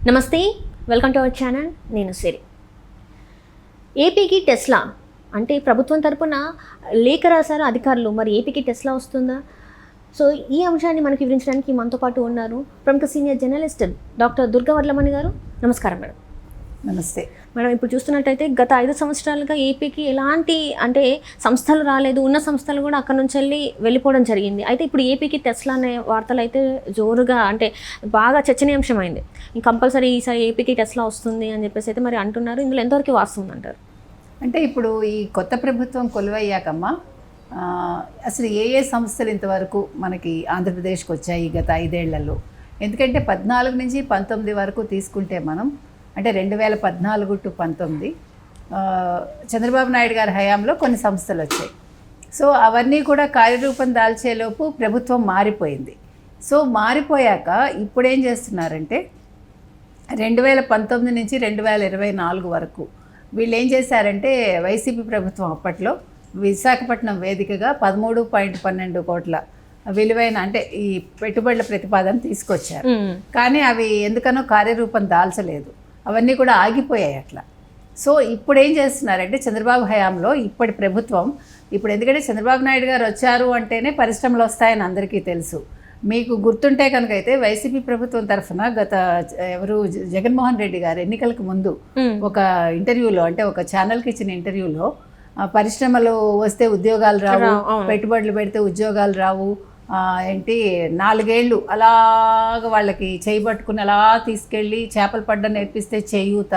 నమస్తే, welcome to our channel. నేను సిరి. ఏపీకి టెస్లా అంటే ప్రభుత్వం తరపున లేఖ రాశారు అధికారులు. మరి ఏపీకి టెస్లా వస్తుందా? సో ఈ అంశాన్ని మనకి వివరించడానికి మనతో పాటు ఉన్నారు ప్రముఖ సీనియర్ జర్నలిస్ట్ డాక్టర్ దుర్గా వర్లమణి గారు. నమస్కారం మేడం. నమస్తే మేడం, ఇప్పుడు చూస్తున్నట్టయితే గత 5 సంవత్సరాలుగా ఏపీకి ఎలాంటి సంస్థలు రాలేదు. ఉన్న సంస్థలు కూడా అక్కడ నుంచి వెళ్ళిపోవడం జరిగింది. అయితే ఇప్పుడు ఏపీకి టెస్లా అనే వార్తలు అయితే జోరుగా బాగా చర్చనీయాంశమైంది. కంపల్సరీ ఈసారి ఏపీకి టెస్లా వస్తుంది అని చెప్పేసి అయితే మరి అంటున్నారు. ఇందులో ఎంతవరకు వాస్తవం అంటారు? అంటే ఇప్పుడు ఈ కొత్త ప్రభుత్వం కొలువయ్యాకమ్మా అసలు ఏ సంస్థలు ఇంతవరకు మనకి ఆంధ్రప్రదేశ్కి వచ్చాయి గత 5 ఏళ్లలో? ఎందుకంటే 14 నుంచి 19 వరకు తీసుకుంటే మనం, అంటే 2014 to 19 చంద్రబాబు నాయుడు గారి హయాంలో కొన్ని సంస్థలు వచ్చాయి. సో అవన్నీ కూడా కార్యరూపం దాల్చేలోపు ప్రభుత్వం మారిపోయింది. సో మారిపోయాక ఇప్పుడు ఏం చేస్తున్నారంటే 2019 నుంచి 2024 వరకు వీళ్ళు ఏం చేశారంటే, వైసీపీ ప్రభుత్వం అప్పట్లో విశాఖపట్నం వేదికగా 13.12 కోట్ల విలువైన అంటే ఈ పెట్టుబడుల ప్రతిపాదన తీసుకొచ్చారు. కానీ అవి ఎందుకనో కార్యరూపం దాల్చలేదు. అవన్నీ కూడా ఆగిపోయాయి అట్లా. సో ఇప్పుడు ఏం చేస్తున్నారంటే చంద్రబాబు హయాంలో ఇప్పటి ప్రభుత్వం, ఇప్పుడు ఎందుకంటే చంద్రబాబు నాయుడు గారు వచ్చారు అంటేనే పరిశ్రమలు వస్తాయని అందరికీ తెలుసు. మీకు గుర్తుంటే కనుక అయితే వైసీపీ ప్రభుత్వం తరఫున జగన్మోహన్ రెడ్డి గారు ఎన్నికలకు ముందు ఒక ఇంటర్వ్యూలో, అంటే ఒక ఛానల్కి ఇచ్చిన ఇంటర్వ్యూలో, పరిశ్రమలు వస్తే ఉద్యోగాలు రావు, పెట్టుబడులు పెడితే ఉద్యోగాలు రావు, 4 ఏళ్ళు అలాగ వాళ్ళకి చేయబట్టుకుని అలా తీసుకెళ్ళి చేపలు పడ్డ నేర్పిస్తే చేయూత,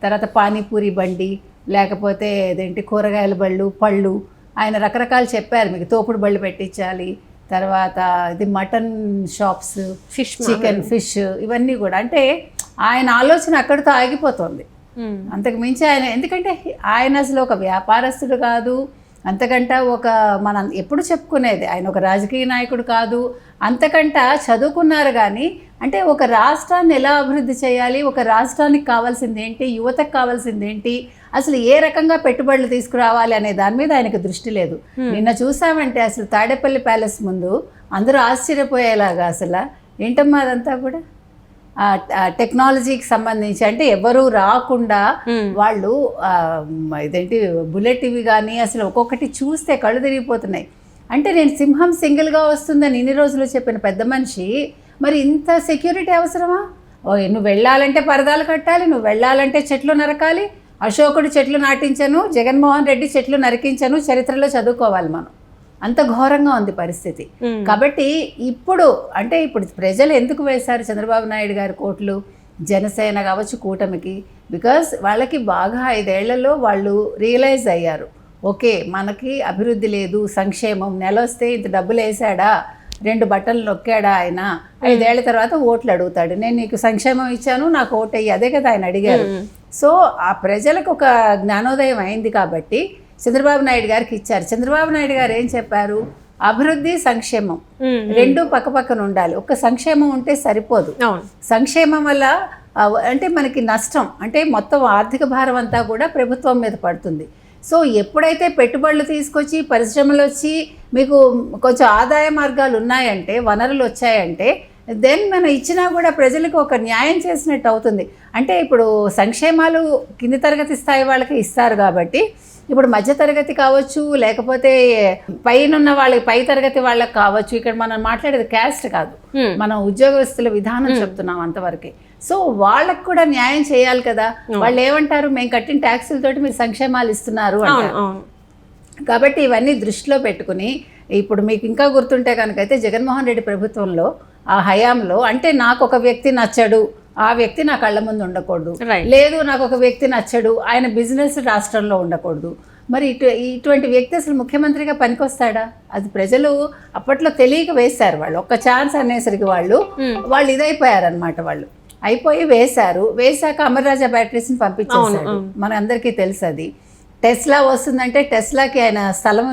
తర్వాత పానీపూరి బండి, లేకపోతే కూరగాయల బళ్ళు, పళ్ళు, ఆయన రకరకాలు చెప్పారు. మీకు తోపుడు బళ్ళు పెట్టించాలి, తర్వాత ఇది మటన్ షాప్స్, చికెన్, ఫిష్, ఇవన్నీ కూడా. అంటే ఆయన ఆలోచన అక్కడితో ఆగిపోతుంది. అంతకు మించి ఆయన, ఎందుకంటే ఆయన అసలు ఒక వ్యాపారస్తుడు కాదు, అంతకంట మనం ఎప్పుడు చెప్పుకునేది ఆయన ఒక రాజకీయ నాయకుడు కాదు, అంతకంట చదువుకున్నారు. కానీ అంటే ఒక రాష్ట్రాన్ని ఎలా అభివృద్ధి చేయాలి, ఒక రాష్ట్రానికి కావాల్సింది ఏంటి, యువతకు కావాల్సింది ఏంటి, అసలు ఏ రకంగా పెట్టుబడులు తీసుకురావాలి అనే దాని మీద ఆయనకు దృష్టి లేదు. నిన్న చూసామంటే అసలు తాడేపల్లి ప్యాలెస్ ముందు అందరూ ఆశ్చర్యపోయేలాగా, అసలు ఏంటమ్మా అదంతా కూడా టెక్నాలజీకి సంబంధించి, అంటే ఎవరు రాకుండా వాళ్ళు బుల్లెట్ ఇవి కానీ అసలు ఒక్కొక్కటి చూస్తే కళ్ళు తిరిగిపోతున్నాయి. అంటే నేను సింహం సింగిల్గా వస్తుందని ఇన్ని రోజులు చెప్పిన పెద్ద మనిషి మరి ఇంత సెక్యూరిటీ అవసరమా? నువ్వు వెళ్ళాలంటే పరదాలు కట్టాలి, నువ్వు వెళ్ళాలంటే చెట్లు నరకాలి. అశోకుడు చెట్లు నాటించను, జగన్మోహన్ రెడ్డి చెట్లు నరికించను, చరిత్రలో చదువుకోవాలి మనం. అంత ఘోరంగా ఉంది పరిస్థితి. కాబట్టి ఇప్పుడు ప్రజలు ఎందుకు వేశారు చంద్రబాబు నాయుడు గారి కోట్లు? జనసేన కావచ్చు, కూటమికి. బికాస్ వాళ్ళకి బాగా 5 ఏళ్లలో వాళ్ళు రియలైజ్ అయ్యారు, ఓకే మనకి అభివృద్ధి లేదు, సంక్షేమం, నెల వస్తే ఇంత డబ్బులు వేసాడా, 2 బట్టలు నొక్కాడా ఆయన, 5 ఏళ్ల తర్వాత ఓట్లు అడుగుతాడు, నేను నీకు సంక్షేమం ఇచ్చాను నాకు ఓటు అయ్యి, అదే కదా ఆయన అడిగారు. సో ఆ ప్రజలకు ఒక జ్ఞానోదయం అయింది కాబట్టి చంద్రబాబు నాయుడు గారికి ఇచ్చారు. చంద్రబాబు నాయుడు గారు ఏం చెప్పారు? అభివృద్ధి, సంక్షేమం 2 పక్కపక్కన ఉండాలి. ఒక్క సంక్షేమం ఉంటే సరిపోదు. సంక్షేమం వల్ల అంటే మనకి నష్టం, అంటే మొత్తం ఆర్థిక భారం అంతా కూడా ప్రభుత్వం మీద పడుతుంది. సో ఎప్పుడైతే పెట్టుబడులు తీసుకొచ్చి పరిశ్రమలు వచ్చి మీకు కొంచెం ఆదాయ మార్గాలు ఉన్నాయంటే, వనరులు వచ్చాయంటే, దెన్ మనం ఇచ్చినా కూడా ప్రజలకు ఒక న్యాయం చేసినట్టు అవుతుంది. అంటే ఇప్పుడు సంక్షేమాలు కింది తరగతి స్థాయి వాళ్ళకి ఇస్తారు కాబట్టి, ఇప్పుడు మధ్యతరగతి కావచ్చు, లేకపోతే పైనున్న వాళ్ళకి, పై తరగతి వాళ్ళకి కావచ్చు, ఇక్కడ మనం మాట్లాడేది క్యాస్ట్ కాదు, మనం ఉద్యోగస్తుల విధానం చెప్తున్నాం అంతవరకే. సో వాళ్ళకు కూడా న్యాయం చేయాలి కదా. వాళ్ళు ఏమంటారు, మేము కట్టిన ట్యాక్సులతోటి మీరు సంక్షేమాలు ఇస్తున్నారు అంటారు. కాబట్టి ఇవన్నీ దృష్టిలో పెట్టుకుని, ఇప్పుడు మీకు ఇంకా గుర్తుంటే కనుకైతే జగన్మోహన్ రెడ్డి ప్రభుత్వంలో ఆ హయాంలో, అంటే నాకు ఒక వ్యక్తి నచ్చడు, ఆ వ్యక్తి నా కళ్ళ ముందు ఉండకూడదు, లేదు నాకు ఒక వ్యక్తి నచ్చడు, ఆయన బిజినెస్ రాష్ట్రంలో ఉండకూడదు, మరి ఇటువంటి వ్యక్తి అసలు ముఖ్యమంత్రిగా పనికొస్తాడా? అది ప్రజలు అప్పట్లో తెలియక వేశారు. వాళ్ళు ఒక్క ఛాన్స్ అనేసరికి వాళ్ళు ఇదైపోయారనమాట. వాళ్ళు అయిపోయి వేశాక అమర్రాజా బ్యాటరీస్ని పంపించేశారు. మన అందరికీ తెలుసు అది. టెస్లా వస్తుందంటే టెస్లాకి ఆయన స్థలం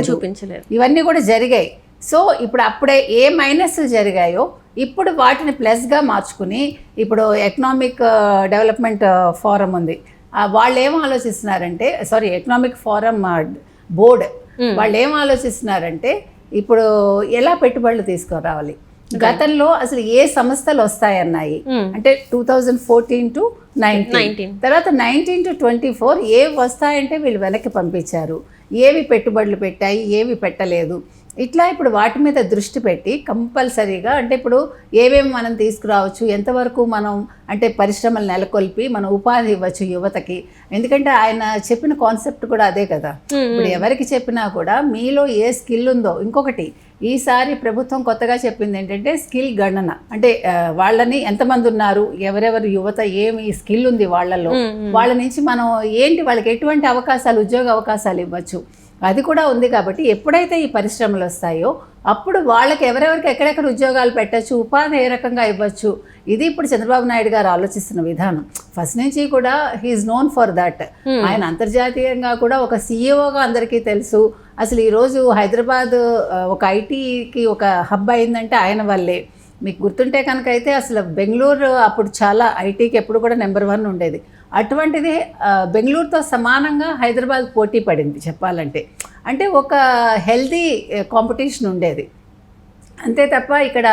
చూపించలేదు. ఇవన్నీ కూడా జరిగాయి. సో ఇప్పుడు అప్పుడే ఏ మైనస్లు జరిగాయో ఇప్పుడు వాటిని ప్లస్గా మార్చుకుని, ఇప్పుడు ఎకనామిక్ డెవలప్మెంట్ ఫోరం ఉంది, వాళ్ళు ఏం ఆలోచిస్తున్నారంటే, ఎకనామిక్ ఫోరం బోర్డ్ వాళ్ళు ఏం ఆలోచిస్తున్నారంటే, ఇప్పుడు ఎలా పెట్టుబడులు తీసుకురావాలి, గతంలో అసలు ఏ సంస్థలు వస్తాయన్నాయి అంటే 2014 to 19 తర్వాత 19 to 24 ఏవి వస్తాయంటే వీళ్ళు వెనక్కి పంపించారు, ఏవి పెట్టుబడులు పెట్టాయి, ఏవి పెట్టలేదు. ఇట్లా ఇప్పుడు వాటి మీద దృష్టి పెట్టి కంపల్సరీగా అంటే ఇప్పుడు ఏమేమి మనం తీసుకురావచ్చు, ఎంతవరకు మనం అంటే పరిశ్రమలు నెలకొల్పి మనం ఉపాధి ఇవ్వచ్చు యువతకి. ఎందుకంటే ఆయన చెప్పిన కాన్సెప్ట్ కూడా అదే కదా. ఇప్పుడు ఎవరికి చెప్పినా కూడా మీలో ఏ స్కిల్ ఉందో. ఇంకొకటి ఈసారి ప్రభుత్వం కొత్తగా చెప్పింది ఏంటంటే స్కిల్ గణన, అంటే వాళ్ళని ఎంతమంది ఉన్నారు, ఎవరెవరు యువత ఏమి స్కిల్ ఉంది వాళ్ళలో, వాళ్ళ నుంచి మనం ఏంటి వాళ్ళకి ఎటువంటి అవకాశాలు, ఉద్యోగ అవకాశాలు ఇవ్వచ్చు, అది కూడా ఉంది. కాబట్టి ఎప్పుడైతే ఈ పరిశ్రమలు వస్తాయో అప్పుడు వాళ్ళకి ఎవరెవరికి ఎక్కడెక్కడ ఉద్యోగాలు పెట్టచ్చు, ఉపాధి ఏ రకంగా ఇవ్వచ్చు, ఇది ఇప్పుడు చంద్రబాబు నాయుడు గారు ఆలోచిస్తున్న విధానం. ఫస్ట్ నుంచి కూడా హీఈస్ నోన్ ఫర్ దట్. ఆయన అంతర్జాతీయంగా కూడా ఒక సీఈఓగా అందరికీ తెలుసు. అసలు ఈరోజు హైదరాబాద్ ఒక ఐటీకి ఒక హబ్ అయిందంటే ఆయన వల్లే. మీకు గుర్తుంటే కనుక అయితే అసలు బెంగళూరు అప్పుడు చాలా ఐటీకి ఎప్పుడు కూడా నెంబర్ 1 ఉండేది. అటువంటిది బెంగళూరుతో సమానంగా హైదరాబాద్ పోటీ పడింది చెప్పాలంటే. అంటే ఒక హెల్దీ కాంపిటీషన్ ఉండేది అంతే తప్ప ఇక్కడ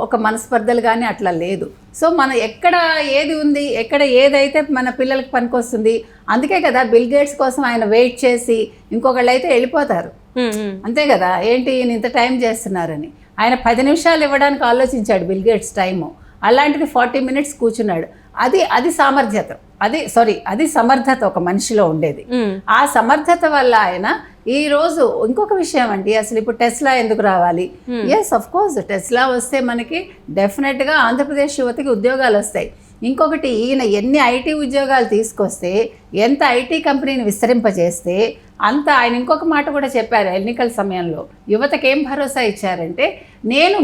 ఒక మనస్పర్ధలు కానీ అట్లా లేదు. సో మన ఎక్కడ ఏది ఉంది, ఎక్కడ ఏదైతే మన పిల్లలకి పనికొస్తుంది, అందుకే కదా బిల్ గేట్స్ కోసం ఆయన వెయిట్ చేసి ఇంకొకళ్ళు అయితే వెళ్ళిపోతారు అంతే కదా. ఏంటి ఇంత టైం చేస్తున్నారని ఆయన 10 నిమిషాలు ఇవ్వడానికి ఆలోచించాడు బిల్ గేట్స్ టైము, అలాంటిది 40 minutes కూర్చున్నాడు. అది సామర్థ్యత, అది సమర్థత ఒక మనిషిలో ఉండేది. ఆ సమర్థత వల్ల ఆయన ఈ రోజు ఇంకొక విషయం అండి, అసలు ఇప్పుడు టెస్లా ఎందుకు రావాలి? ఎస్ ఆఫ్ కోర్స్ టెస్లా వస్తే మనకి డెఫినెట్గా ఆంధ్రప్రదేశ్ యువతకి ఉద్యోగాలు వస్తాయి. ఇంకొకటి ఈయన ఎన్ని ఐటీ ఉద్యోగాలు తీసుకొస్తే, ఎంత ఐటీ కంపెనీని విస్తరింపజేస్తే అంత. ఆయన ఇంకొక మాట కూడా చెప్పారు ఎన్నికల సమయంలో, యువతకి ఏం భరోసా ఇచ్చారంటే, నేను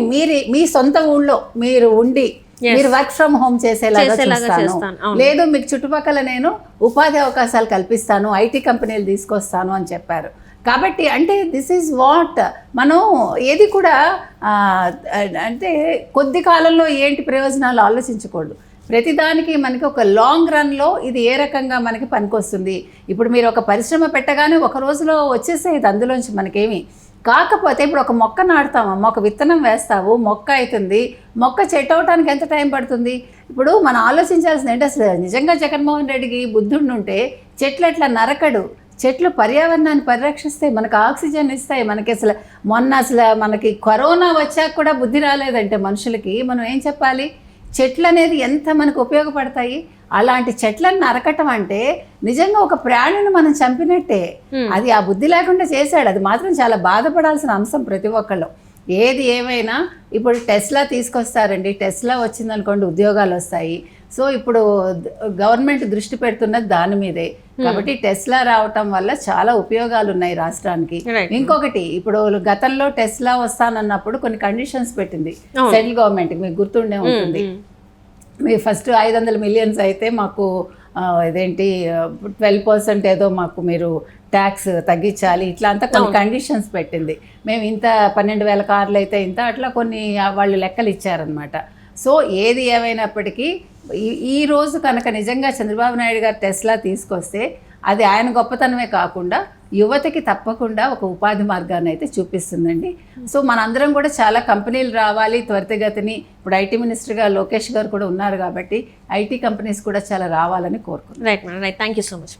మీ సొంత ఊళ్ళో మీరు ఉండి మీరు వర్క్ ఫ్రమ్ హోమ్ చేసేలాగా చూస్తాను, లేదు మీకు చుట్టుపక్కల నేను ఉపాధి అవకాశాలు కల్పిస్తాను, ఐటీ కంపెనీలు తీసుకొస్తాను అని చెప్పారు. కాబట్టి అంటే దిస్ ఈజ్ వాట్ మనం ఏది కూడా అంటే కొద్ది కాలంలో ఏంటి ప్రయోజనాలు ఆలోచించకూడదు. ప్రతిదానికి మనకి ఒక లాంగ్ రన్లో ఇది ఏ రకంగా మనకి పనికొస్తుంది. ఇప్పుడు మీరు ఒక పరిశ్రమ పెట్టగానే ఒక రోజులో వచ్చేసేది అందులోంచి మనకేమి. కాకపోతే ఇప్పుడు ఒక మొక్క నాటుతామమ్మా, ఒక విత్తనం వేస్తావు, మొక్క అవుతుంది, మొక్క చెట్టు అవటానికి ఎంత టైం పడుతుంది? ఇప్పుడు మనం ఆలోచించాల్సింది ఏంటి, అసలు నిజంగా జగన్మోహన్ రెడ్డికి బుద్ధుడు ఉంటే చెట్లు ఎట్లా నరకడు. చెట్లు పర్యావరణాన్ని పరిరక్షిస్తాయి, మనకు ఆక్సిజన్ ఇస్తాయి. మనకి అసలు మనకి కరోనా వచ్చాక కూడా బుద్ధి రాలేదంటే మనుషులకి మనం ఏం చెప్పాలి? చెట్లు అనేది ఎంత మనకు ఉపయోగపడతాయి. అలాంటి చెట్లను నరకటం అంటే నిజంగా ఒక ప్రాణిని మనం చంపినట్టే. అది ఆ బుద్ధి లేకుండా చేశాడు. అది మాత్రం చాలా బాధపడాల్సిన అంశం ప్రతి ఒక్కళ్ళు. ఏది ఏమైనా ఇప్పుడు టెస్లా తీసుకొస్తారండి, టెస్లా వచ్చిందనుకోండి ఉద్యోగాలు వస్తాయి. సో ఇప్పుడు గవర్నమెంట్ దృష్టి పెడుతున్నది దాని మీదే. కాబట్టి టెస్లా రావటం వల్ల చాలా ఉపయోగాలు ఉన్నాయి రాష్ట్రానికి. ఇంకొకటి ఇప్పుడు గతంలో టెస్లా వస్తానన్నప్పుడు కొన్ని కండిషన్స్ పెట్టింది సెంట్రల్ గవర్నమెంట్, మీకు గుర్తుండే ఉంటుంది. మీ ఫస్ట్ 500 million అయితే మాకు ఇదేంటి 12% ఏదో మాకు మీరు ట్యాక్స్ తగ్గించాలి, ఇట్లా అంతా కొన్ని కండిషన్స్ పెట్టింది. మేము ఇంత 12,000 కార్లు అయితే ఇంత, అట్లా కొన్ని వాళ్ళు లెక్కలు ఇచ్చారనమాట. సో ఏది ఏమైనప్పటికీ ఈ రోజు కనుక నిజంగా చంద్రబాబు నాయుడు గారు టెస్లా తీసుకొస్తే అది ఆయన గొప్పతనమే కాకుండా యువతకి తప్పకుండా ఒక ఉపాధి మార్గాన్ని అయితే చూపిస్తుందండి. సో మనందరం కూడా చాలా కంపెనీలు రావాలి త్వరితగతిని. ఇప్పుడు ఐటీ మినిస్టర్గా లోకేష్ గారు కూడా ఉన్నారు కాబట్టి ఐటీ కంపెనీస్ కూడా చాలా రావాలని కోరుకుంటున్నాను. Right madam, right. Thank you so much.